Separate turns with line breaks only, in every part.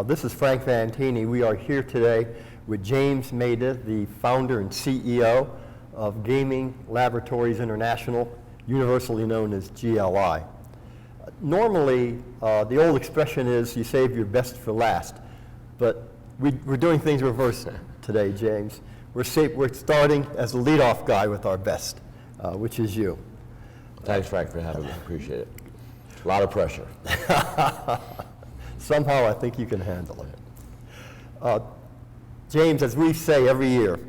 This is Frank Fantini. We are here today with James Maida, the founder and CEO of Gaming Laboratories International, universally known as GLI. Normally, the old expression is you save your best for last, but we're doing things reverse today, James. We're starting as the leadoff guy with our best, which is you.
Thanks, Frank, for having me. Appreciate it. A lot of pressure.
Somehow I think you can handle it. James, as we say every year,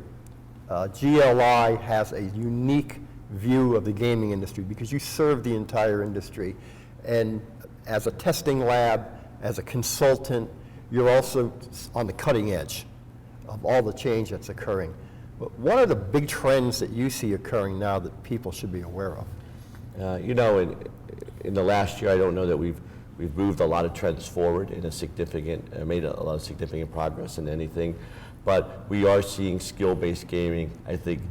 GLI has a unique view of the gaming industry because you serve the entire industry. And as a testing lab, as a consultant, you're also on the cutting edge of all the change that's occurring. But what are the big trends that you see occurring now that people should be aware of?
In the last year, I don't know that we've moved a lot of trends forward in made a lot of significant progress in anything, but we are seeing skill-based gaming, I think,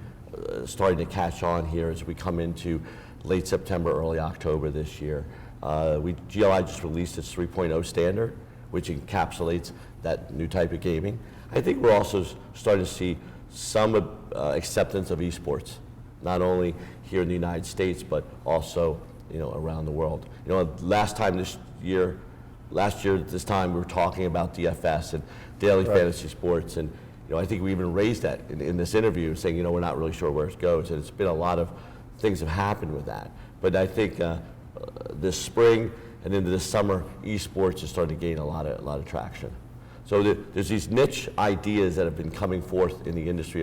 starting to catch on here as we come into late September, early October this year. GLI just released its 3.0 standard, which encapsulates that new type of gaming. I think we're also starting to see some acceptance of eSports, not only here in the United States, but also around the world. Last year this time we were talking about DFS and daily fantasy sports, and I think we even raised that in this interview, saying we're not really sure where it goes, and it's been a lot of things have happened with that. But I think this spring and into this summer, eSports is starting to gain a lot of traction. So there's these niche ideas that have been coming forth in the industry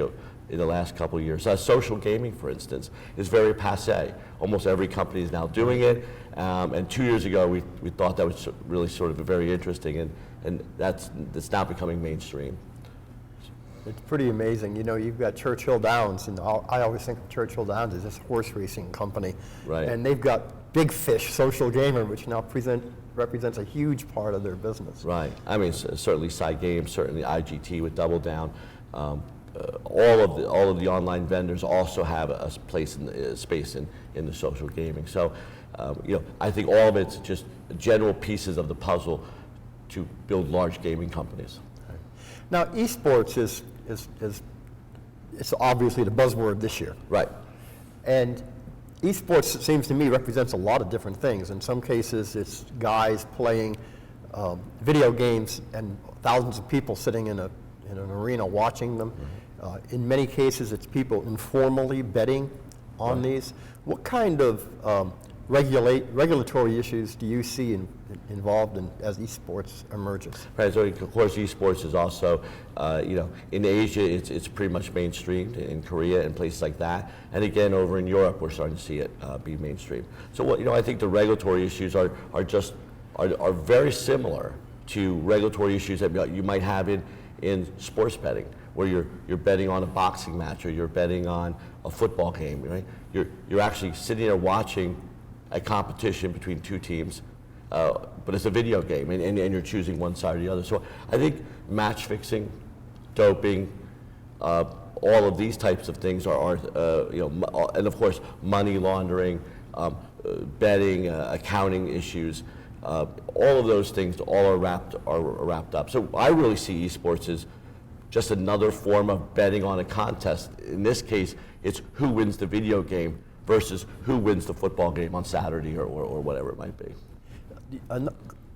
in the last couple of years. Social gaming, for instance, is very passé. Almost every company is now doing it. And 2 years ago, we thought that was really sort of very interesting, and that's now becoming mainstream.
It's pretty amazing. You've got Churchill Downs, and I always think of Churchill Downs as this horse racing company.
Right.
And they've got Big Fish Social Gamer, which now represents a huge part of their business.
Right. I mean, certainly Side Games, certainly IGT with Double Down. All of the online vendors also have a place in space in the social gaming. So, I think all of it's just general pieces of the puzzle to build large gaming companies.
Now, eSports is obviously the buzzword this year.
Right.
And eSports, it seems to me, represents a lot of different things. In some cases, it's guys playing video games and thousands of people sitting in an arena watching them. Mm-hmm. In many cases, it's people informally betting on these. What kind of regulatory issues do you see involved as eSports emerges?
Right, so of course eSports is also, in Asia it's pretty much mainstreamed, in Korea and places like that. And again, over in Europe, we're starting to see it be mainstream. So I think the regulatory issues are very similar to regulatory issues that you might have in sports betting, where you're betting on a boxing match or you're betting on a football game, right? You're actually sitting there watching a competition between two teams, but it's a video game, and you're choosing one side or the other. So I think match fixing, doping, all of these types of things are and of course money laundering, betting, accounting issues, all of those things are wrapped up. So I really see eSports as just another form of betting on a contest. In this case, it's who wins the video game versus who wins the football game on Saturday or whatever it might be.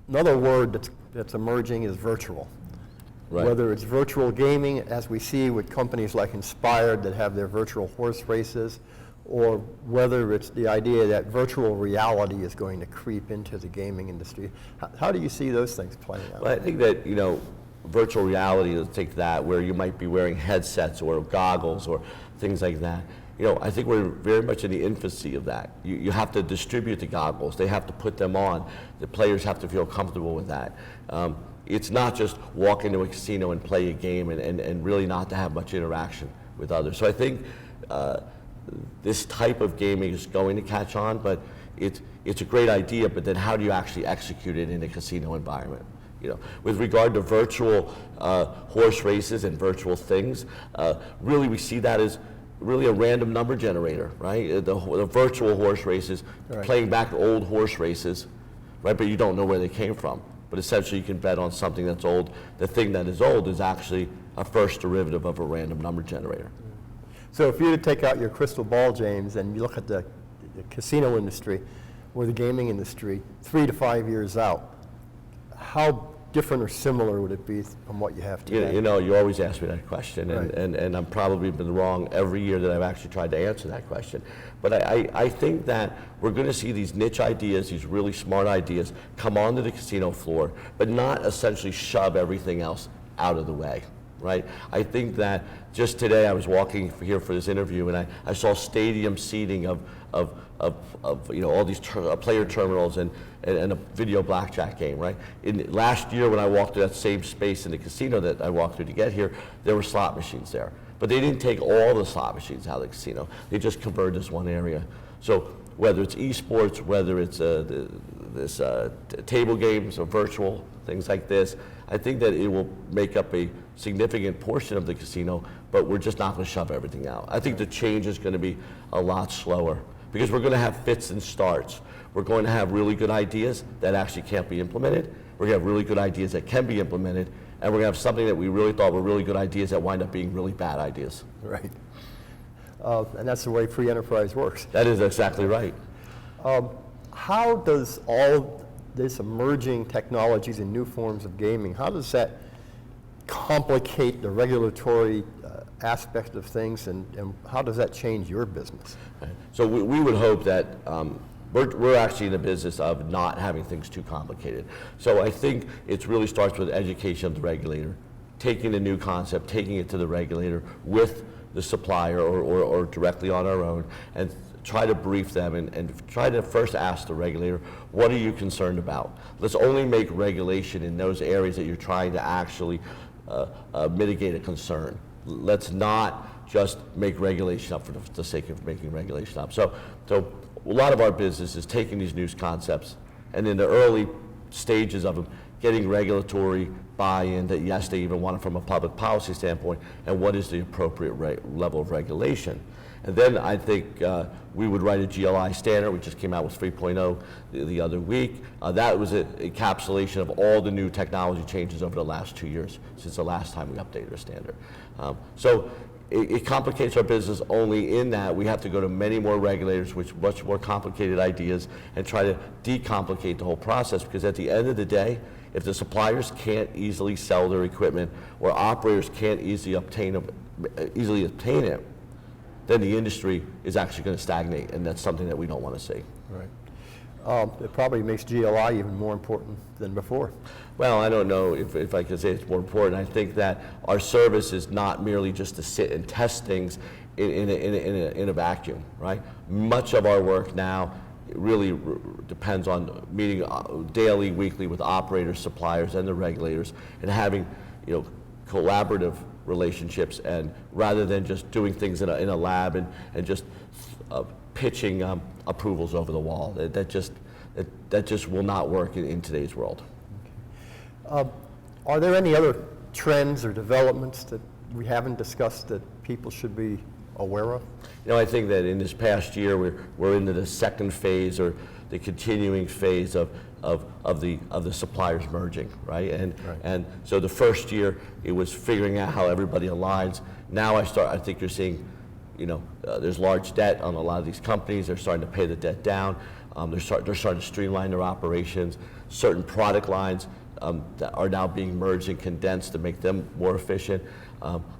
Another word that's emerging is virtual.
Right.
Whether it's virtual gaming, as we see with companies like Inspired that have their virtual horse races, or whether it's the idea that virtual reality is going to creep into the gaming industry. How do you see those things playing out?
Well, I think that, virtual reality, let's take that, where you might be wearing headsets or goggles or things like that. I think we're very much in the infancy of that. You have to distribute the goggles. They have to put them on. The players have to feel comfortable with that. It's not just walk into a casino and play a game and really not to have much interaction with others. So I think this type of gaming is going to catch on, but it's a great idea, but then how do you actually execute it in a casino environment? With regard to virtual horse races and virtual things, really we see that as really a random number generator, right? The virtual horse races, playing back old horse races, right? But you don't know where they came from. but essentially you can bet on something that's old. The thing that is old is actually a first derivative of a random number generator.
So if you were to take out your crystal ball, James, and you look at the casino industry or the gaming industry 3 to 5 years out, how different or similar would it be from what you have today?
You know, you always ask me that question,
Right.
and I've probably been wrong every year that I've actually tried to answer that question. But I think that we're going to see these niche ideas, these really smart ideas, come onto the casino floor, but not essentially shove everything else out of the way, right? I think that just today I was walking here for this interview, and I saw stadium seating of all these player terminals and a video blackjack game, right? Last year when I walked through that same space in the casino that I walked through to get here, there were slot machines there. But they didn't take all the slot machines out of the casino. They just converted this one area. So whether it's eSports, whether it's table games or virtual, things like this, I think that it will make up a significant portion of the casino, but we're just not going to shove everything out. I think the change is going to be a lot slower because we're going to have fits and starts. We're going to have really good ideas that actually can't be implemented. We're going to have really good ideas that can be implemented, and we're going to have something that we really thought were really good ideas that wind up being really bad ideas.
Right. And that's the way free enterprise works.
That is exactly right.
How does all this emerging technologies and new forms of gaming, how does that complicate the regulatory aspect of things, and how does that change your business?
So we would hope that we're actually in the business of not having things too complicated. So I think it really starts with education of the regulator, taking a new concept, taking it to the regulator with the supplier or directly on our own, and try to brief them and try to first ask the regulator, what are you concerned about? Let's only make regulation in those areas that you're trying to actually mitigate a concern. Let's not just make regulation up for the sake of making regulation up. So a lot of our business is taking these new concepts and in the early stages of them, getting regulatory buy-in that yes, they even want it from a public policy standpoint, and what is the appropriate level of regulation. And then I think we would write a GLI standard. We just came out with 3.0 the other week. That was an encapsulation of all the new technology changes over the last 2 years since the last time we updated our standard. So it complicates our business only in that we have to go to many more regulators with much more complicated ideas and try to decomplicate the whole process, because at the end of the day, if the suppliers can't easily sell their equipment or operators can't easily obtain it, then the industry is actually going to stagnate, and that's something that we don't want to see.
Right. It probably makes GLI even more important than before.
Well, I don't know if I can say it's more important. I think that our service is not merely just to sit and test things in a vacuum, right? Much of our work now really depends on meeting daily, weekly with operators, suppliers, and the regulators, and having collaborative relationships, and rather than just doing things in a lab and just pitching approvals over the wall. That just will not work in today's world.
Are there any other trends or developments that we haven't discussed that people should be aware of?
I think that in this past year we're into the second phase, or the continuing phase of the suppliers merging, right? And so the first year it was figuring out how everybody aligns. Now I think you're seeing, there's large debt on a lot of these companies. They're starting to pay the debt down. They're starting to streamline their operations. Certain product lines that are now being merged and condensed to make them more efficient.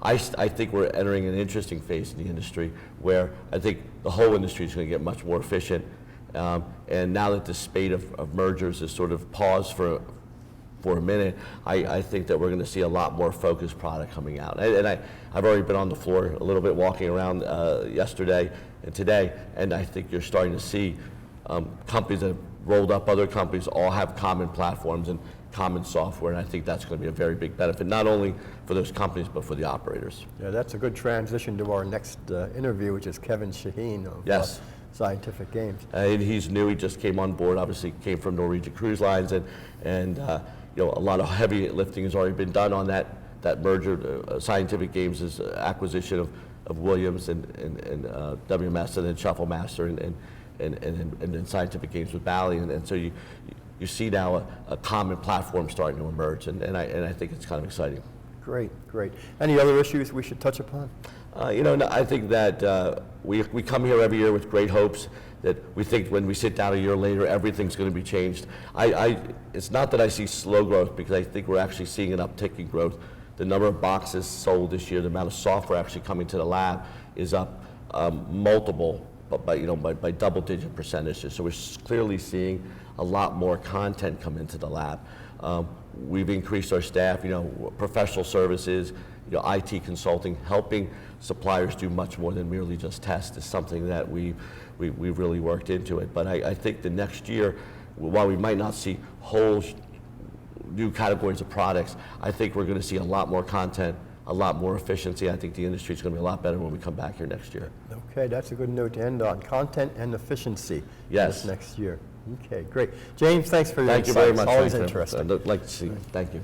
I think we're entering an interesting phase in the industry where I think the whole industry is going to get much more efficient. And now that the spate of mergers is sort of paused for a minute, I think that we're going to see a lot more focused product coming out. And I've already been on the floor a little bit walking around yesterday and today, and I think you're starting to see companies that have rolled up other companies all have common platforms and common software, and I think that's going to be a very big benefit, not only for those companies, but for the operators. Yeah,
that's a good transition to our next interview, which is Kevin Shaheen of
yes.
Scientific Games.
And he's new. He just came on board. Obviously, came from Norwegian Cruise Lines, and a lot of heavy lifting has already been done on that merger. Scientific Games' acquisition of Williams and WMS, and then Shuffle Master, and then Scientific Games with Bally, and so you see now a common platform starting to emerge, and I think it's kind of exciting.
Great, great. Any other issues we should touch upon?
No, I think that we come here every year with great hopes that we think when we sit down a year later, everything's going to be changed. It's not that I see slow growth, because I think we're actually seeing an uptick in growth. The number of boxes sold this year, the amount of software actually coming to the lab is up multiple, by double-digit percentages. So we're clearly seeing a lot more content come into the lab. We've increased our staff, professional services, IT consulting, helping suppliers do much more than merely just test is something that we've really worked into it. But I think the next year, while we might not see whole new categories of products, I think we're going to see a lot more content, a lot more efficiency. I think the industry is going to be a lot better when we come back here next year.
Okay, that's a good note to end on. Content and efficiency.
Yes.
This next year. Okay, great. James, thanks for your
Thank you very
insights.
much.
Always
Thanks,
interesting.
I'd like to see you. Thank you.